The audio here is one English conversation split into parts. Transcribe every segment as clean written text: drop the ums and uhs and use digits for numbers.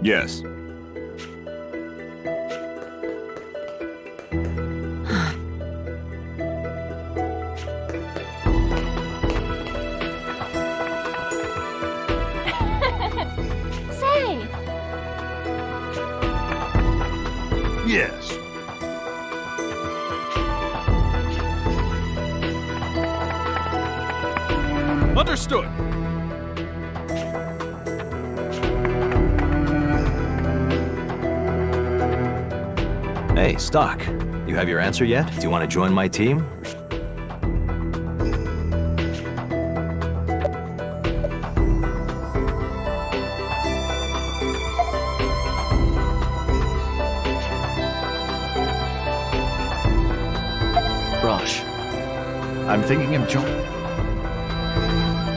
Yes. Say! Yes. Understood. Hey, Stock. You have your answer yet? Do you want to join my team? Rosh, I'm thinking of joining.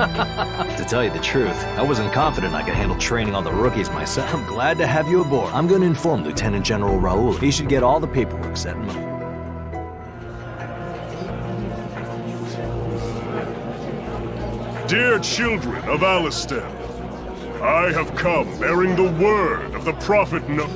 To tell you the truth, I wasn't confident I could handle training all the rookies myself. I'm glad to have you aboard. I'm going to inform Lieutenant General Raoul. He should get all the paperwork set in motion. Dear children of Alistan, I have come bearing the word of the Prophet No...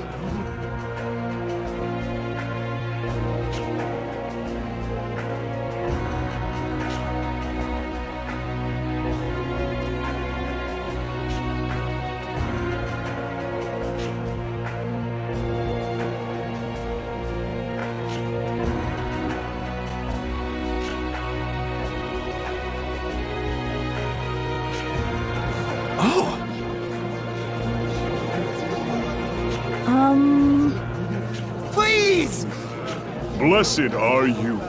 Please! Blessed are you,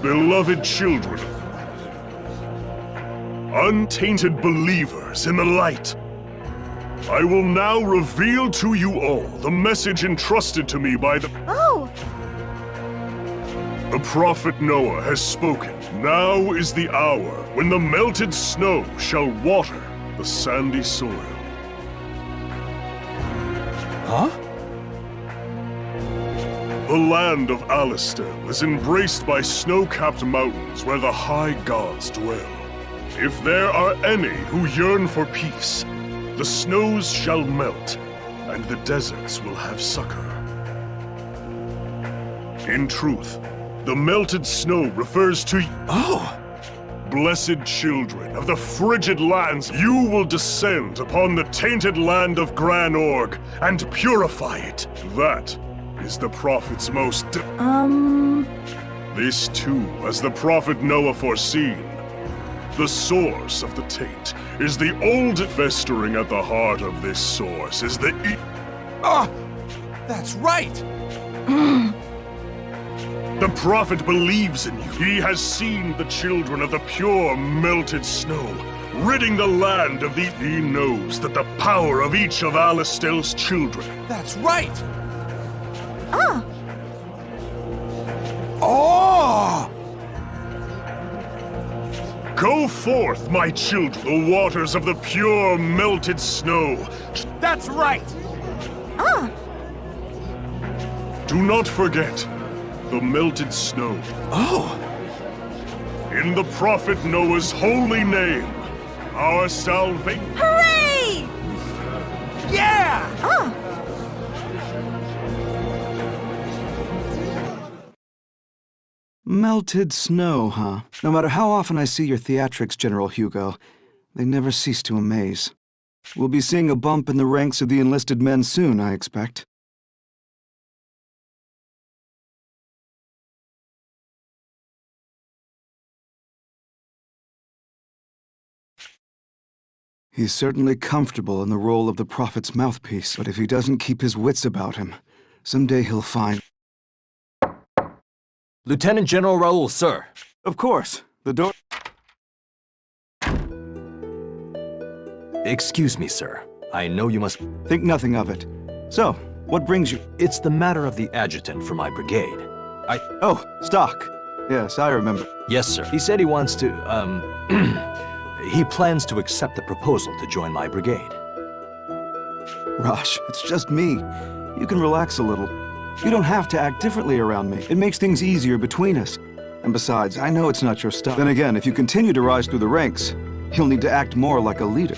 beloved children, untainted believers in the light. I will now reveal to you all the message entrusted to me by the... Oh! The Prophet Noah has spoken. Now is the hour when the melted snow shall water the sandy soil. Huh? The land of Alistan is embraced by snow-capped mountains where the high gods dwell. If there are any who yearn for peace, the snows shall melt, and the deserts will have succor. In truth, the melted snow refers to... Oh! Blessed children of the frigid lands, you will descend upon the tainted land of Gran Org and purify it. That is the Prophet's most... This too, as the Prophet Noah foreseen. The source of the taint is the old... Festering at the heart of this source is the... Ah! That's right! The Prophet believes in you. He has seen the children of the pure melted snow, ridding the land of the... He knows that the power of each of Alistel's children... That's right! Ah! Oh! Go forth, my children, the waters of the pure melted snow. That's right! Ah! Do not forget the melted snow. Oh! In the Prophet Noah's holy name, our salvation... Hooray! Yeah! Ah! Melted snow, huh? No matter how often I see your theatrics, General Hugo, they never cease to amaze. We'll be seeing a bump in the ranks of the enlisted men soon, I expect. He's certainly comfortable in the role of the Prophet's mouthpiece, but if he doesn't keep his wits about him, someday he'll find... Lieutenant General Raoul, sir. Of course, the door... Excuse me, sir. I know you must... Think nothing of it. So, what brings you... It's the matter of the adjutant for my brigade. Oh, Stock. Yes, I remember. Yes, sir. He said he wants to, he plans to accept the proposal to join my brigade. Rosh, it's just me. You can relax a little. You don't have to act differently around me. It makes things easier between us. And besides, I know it's not your stuff. Then again, if you continue to rise through the ranks, you'll need to act more like a leader.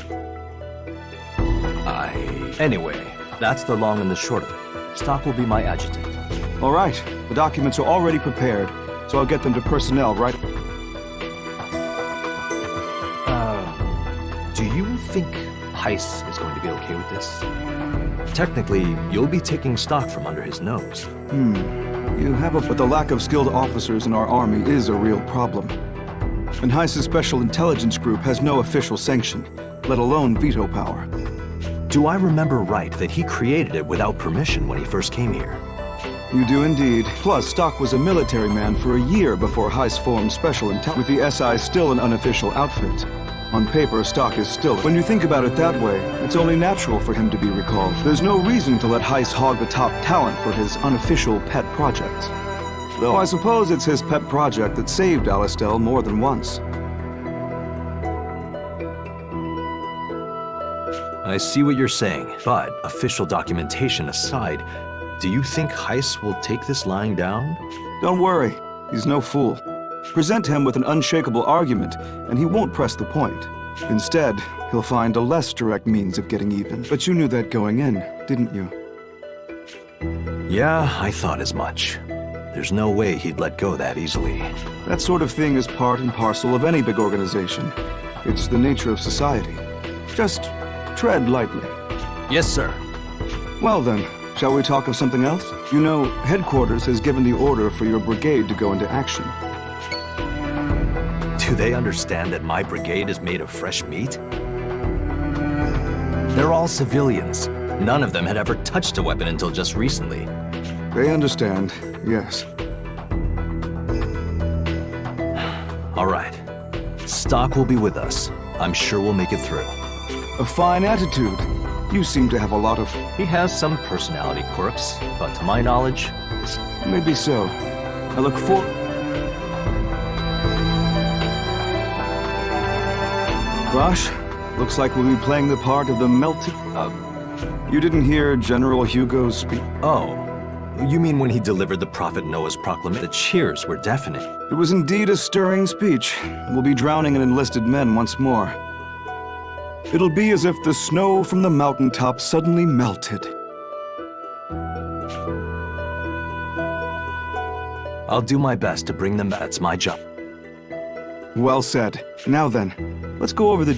Anyway, That's the long and the short of it. Stock will be my adjutant. All right, the documents are already prepared, so I'll get them to personnel right... Do you think Heiss is going to be okay with this? Technically, you'll be taking Stock from under his nose. You have a... But the lack of skilled officers in our army is a real problem. And Heiss's Special Intelligence Group has no official sanction, let alone veto power. Do I remember right that he created it without permission when he first came here? You do indeed. Plus, Stock was a military man for a year before Heiss formed Special Intelligence, with the SI still an unofficial outfit. On paper, Stock is still... When you think about it that way, it's only natural for him to be recalled. There's no reason to let Heiss hog the top talent for his unofficial pet projects. Though I suppose it's his pet project that saved Alistel more than once. I see what you're saying, but official documentation aside, do you think Heiss will take this lying down? Don't worry, he's no fool. Present him with an unshakable argument, and he won't press the point. Instead, he'll find a less direct means of getting even. But you knew that going in, didn't you? Yeah, I thought as much. There's no way he'd let go that easily. That sort of thing is part and parcel of any big organization. It's the nature of society. Just tread lightly. Yes, sir. Well then, shall we talk of something else? You know, headquarters has given the order for your brigade to go into action. Do they understand that my brigade is made of fresh meat? They're all civilians. None of them had ever touched a weapon until just recently. They understand, yes. All right. Stock will be with us. I'm sure we'll make it through. A fine attitude. You seem to have a lot of... He has some personality quirks, but to my knowledge, Maybe so. I look for... Rosh, looks like we'll be playing the part of the melting... You didn't hear General Hugo's speech? Oh, you mean when he delivered the Prophet Noah's proclamation? The cheers were deafening. It was indeed a stirring speech. We'll be drowning in enlisted men once more. It'll be as if the snow from the mountaintop suddenly melted. I'll do my best to bring them back. That's my job. Well said. Now then, let's go over the...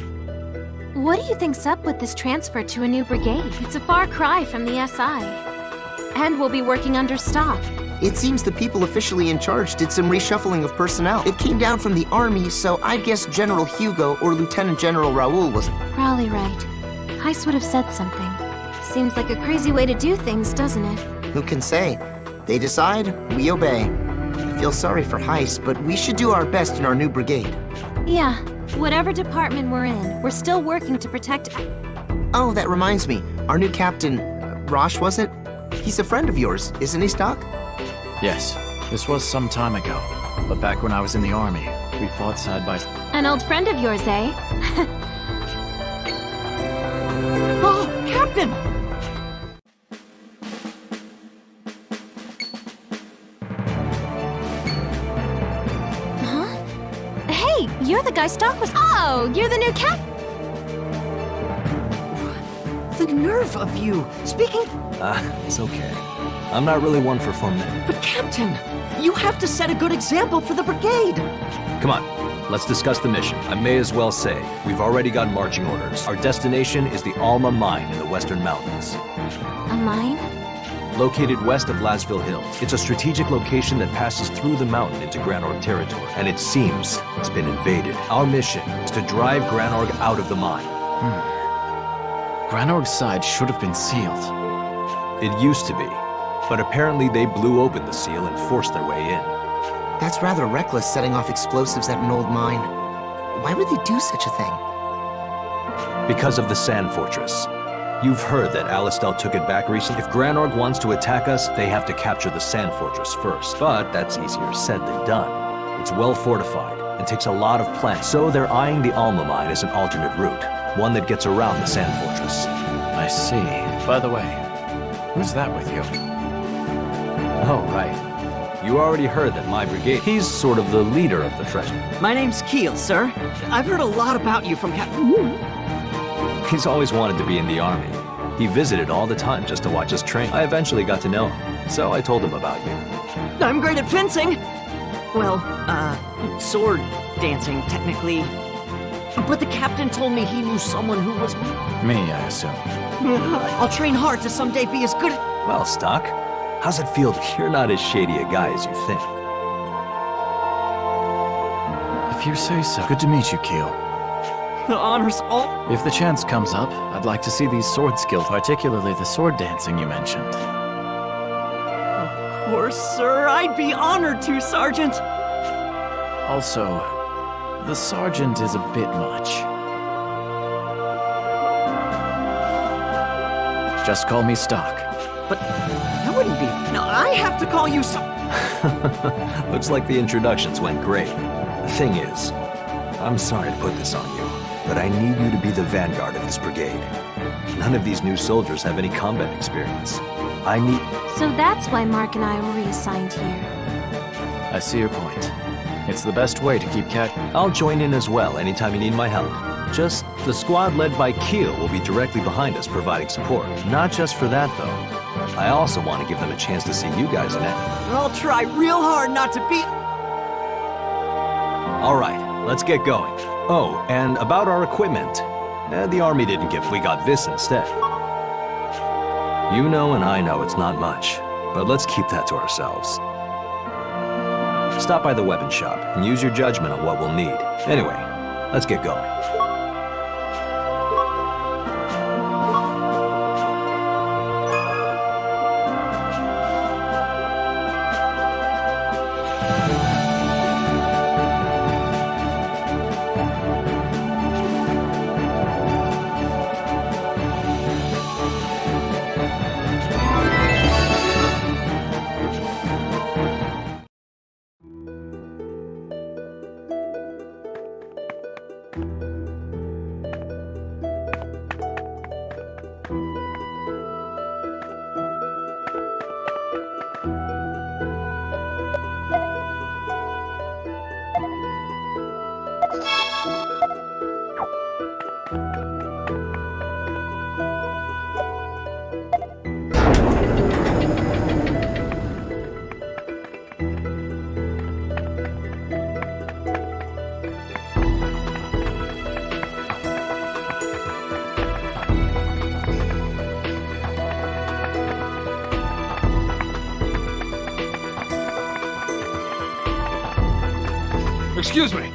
What do you think's up with this transfer to a new brigade? It's a far cry from the SI. And we'll be working under Stock. It seems the people officially in charge did some reshuffling of personnel. It came down from the army, so I guess General Hugo or Lieutenant General Raoul was... Probably right. Heiss would have said something. Seems like a crazy way to do things, doesn't it? Who can say? They decide, we obey. I feel sorry for Heiss, but we should do our best in our new brigade. Yeah, whatever department we're in, we're still working to protect... Oh, that reminds me. Our new captain, Rosh, was it? He's a friend of yours, isn't he, Stock? Yes, this was some time ago. But back when I was in the army, we fought side by side. An old friend of yours, eh? Oh, Captain! Huh? Hey, you're the guy Stock was... Oh, you're the new cap... The nerve of you! Speaking... It's okay. I'm not really one for formality. But Captain, you have to set a good example for the brigade! Come on, let's discuss the mission. I may as well say, we've already got marching orders. Our destination is the Alma Mine in the Western Mountains. A mine? Located west of Lasville Hills. It's a strategic location that passes through the mountain into Granorg territory, and it seems it's been invaded. Our mission is to drive Granorg out of the mine. Granorg's side should have been sealed. It used to be, but apparently they blew open the seal and forced their way in. That's rather reckless, setting off explosives at an old mine. Why would they do such a thing? Because of the Sand Fortress. You've heard that Alistel took it back recently. If Granorg wants to attack us, they have to capture the Sand Fortress first. But that's easier said than done. It's well fortified and takes a lot of planning. So they're eyeing the Alma Mine as an alternate route, one that gets around the Sand Fortress. I see. By the way, who's that with you? Oh, right. You already heard that my brigade... He's sort of the leader of the freshmen. My name's Keel, sir. I've heard a lot about you from Captain... He's always wanted to be in the army. He visited all the time just to watch us train. I eventually got to know him, so I told him about you. I'm great at fencing. Well, sword dancing, technically. But the captain told me he knew someone who was... Me, I assume. I'll train hard to someday be as good at... Well, Stock, how's it feel that you're not as shady a guy as you think? If you say so. Good to meet you, Keel. The honors all... If the chance comes up, I'd like to see these sword skills, particularly the sword dancing you mentioned. Of course, sir. I'd be honored to, Sergeant. Also, the sergeant is a bit much. Just call me Stock. But that wouldn't be... No, I have to call you Looks like the introductions went great. The thing is, I'm sorry to put this on you, but I need you to be the vanguard of this brigade. None of these new soldiers have any combat experience. I need... So that's why Mark and I were reassigned here. I see your point. It's the best way to keep I'll join in as well anytime you need my help. Just, the squad led by Keel will be directly behind us providing support. Not just for that, though. I also want to give them a chance to see you guys in action. I'll try real hard not to be... All right, let's get going. Oh, and about our equipment. The Army didn't give, we got this instead. You know and I know it's not much, but let's keep that to ourselves. Stop by the weapon shop and use your judgment on what we'll need. Anyway, let's get going. Excuse me.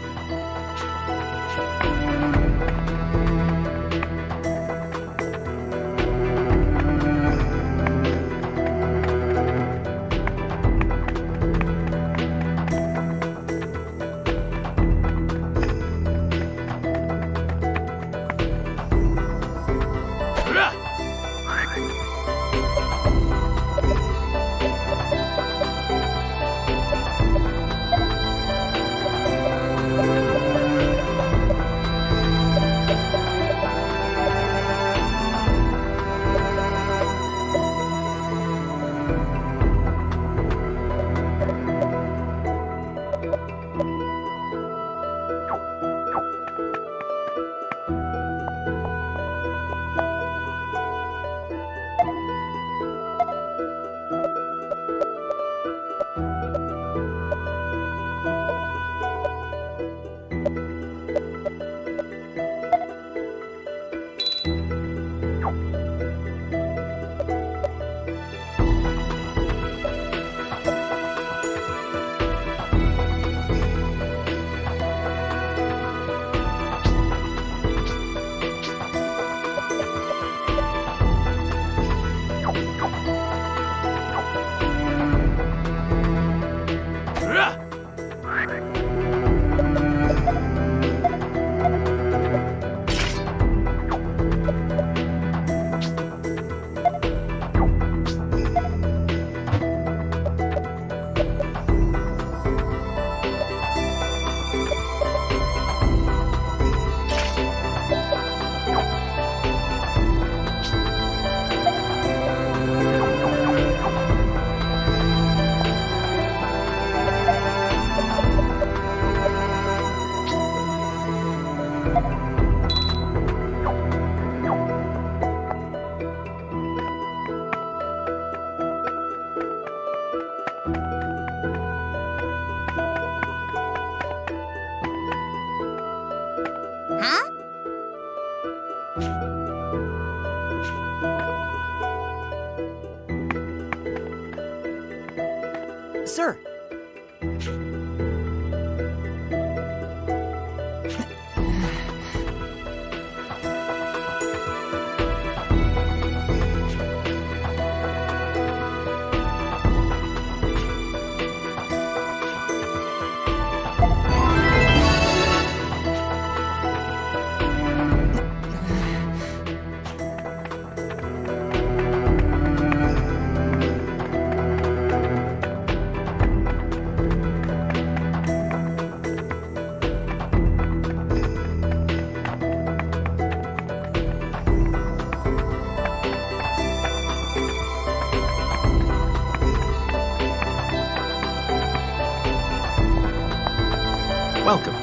Welcome.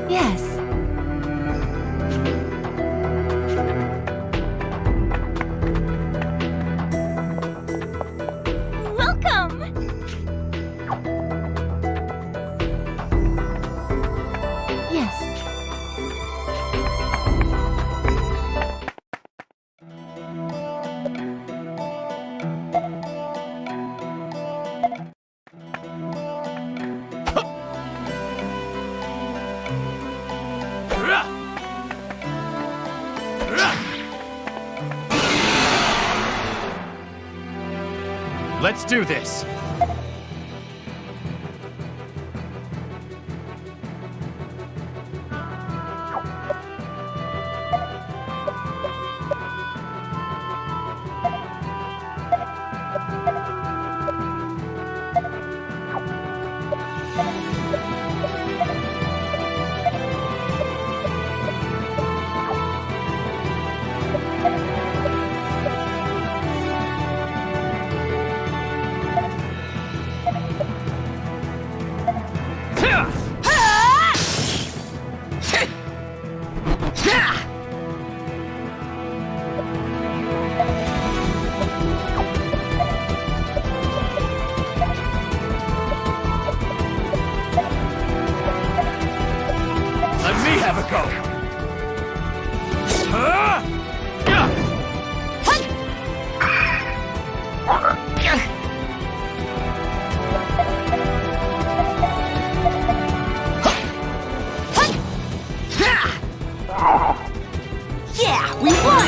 Yes. Welcome! Yes. Let's do this. Let me have a go. Yeah, we won!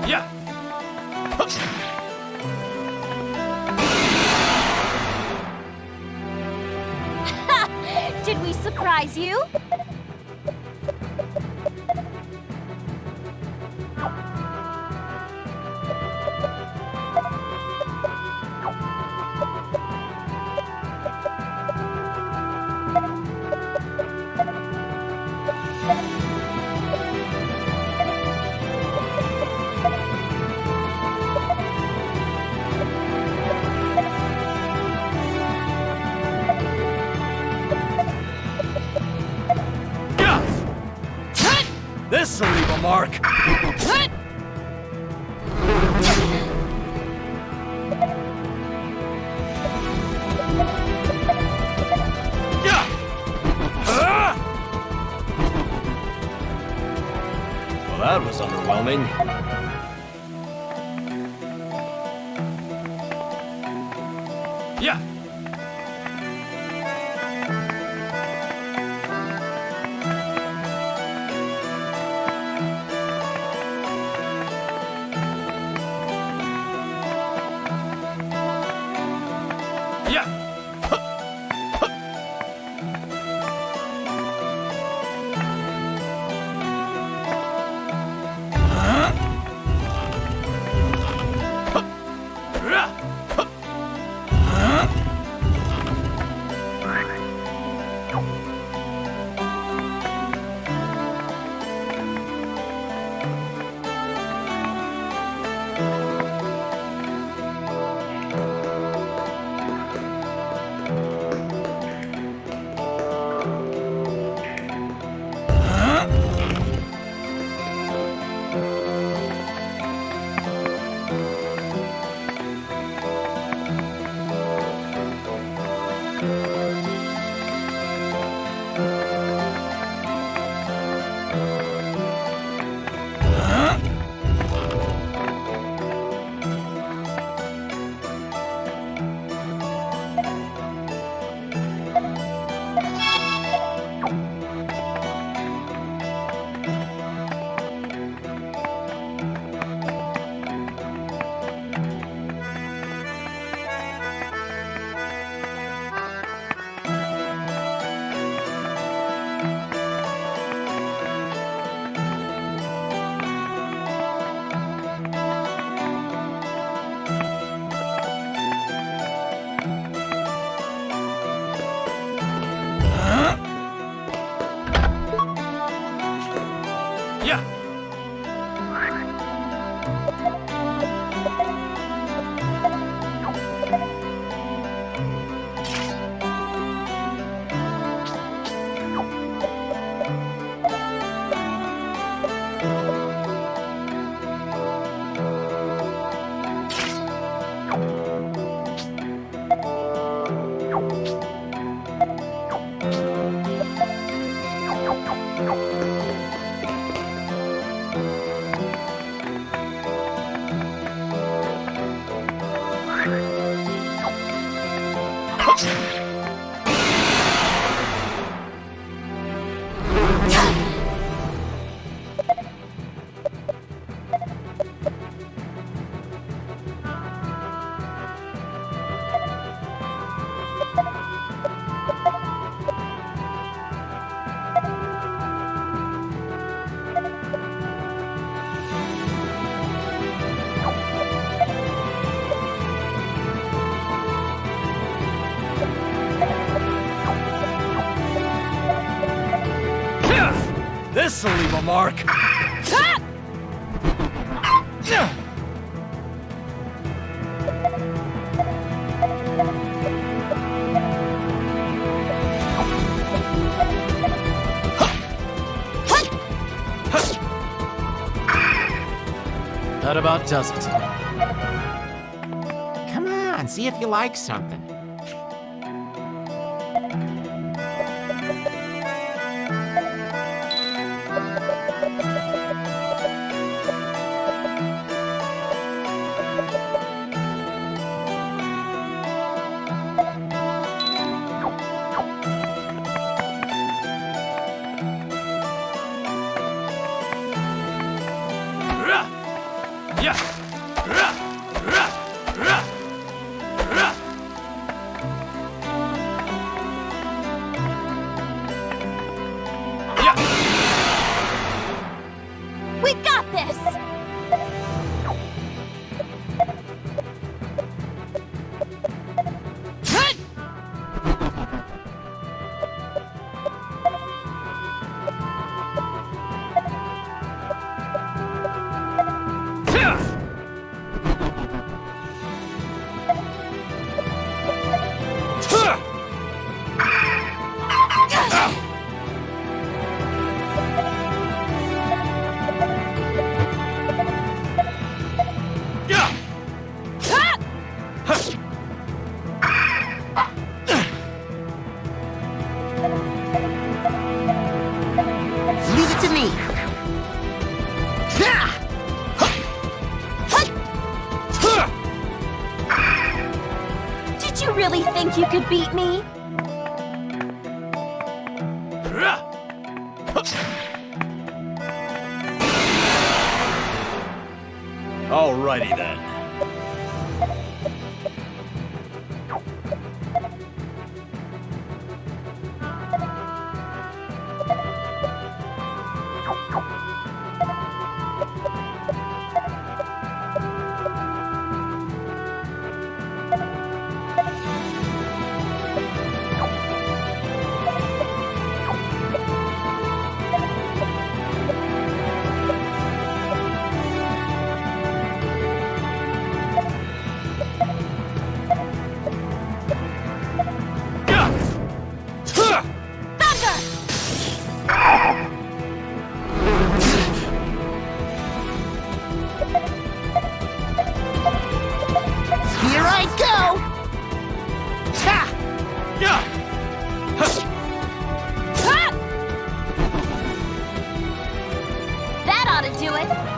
Yeah. Did we surprise you? This'll leave a mark. Well, that was underwhelming. Yeah. This'll leave a mark. That about does it. Come on, see if you like something. We got this! Leave it to me. Did you really think you could beat me? Alrighty then. Here I go! Ha! That ought to do it!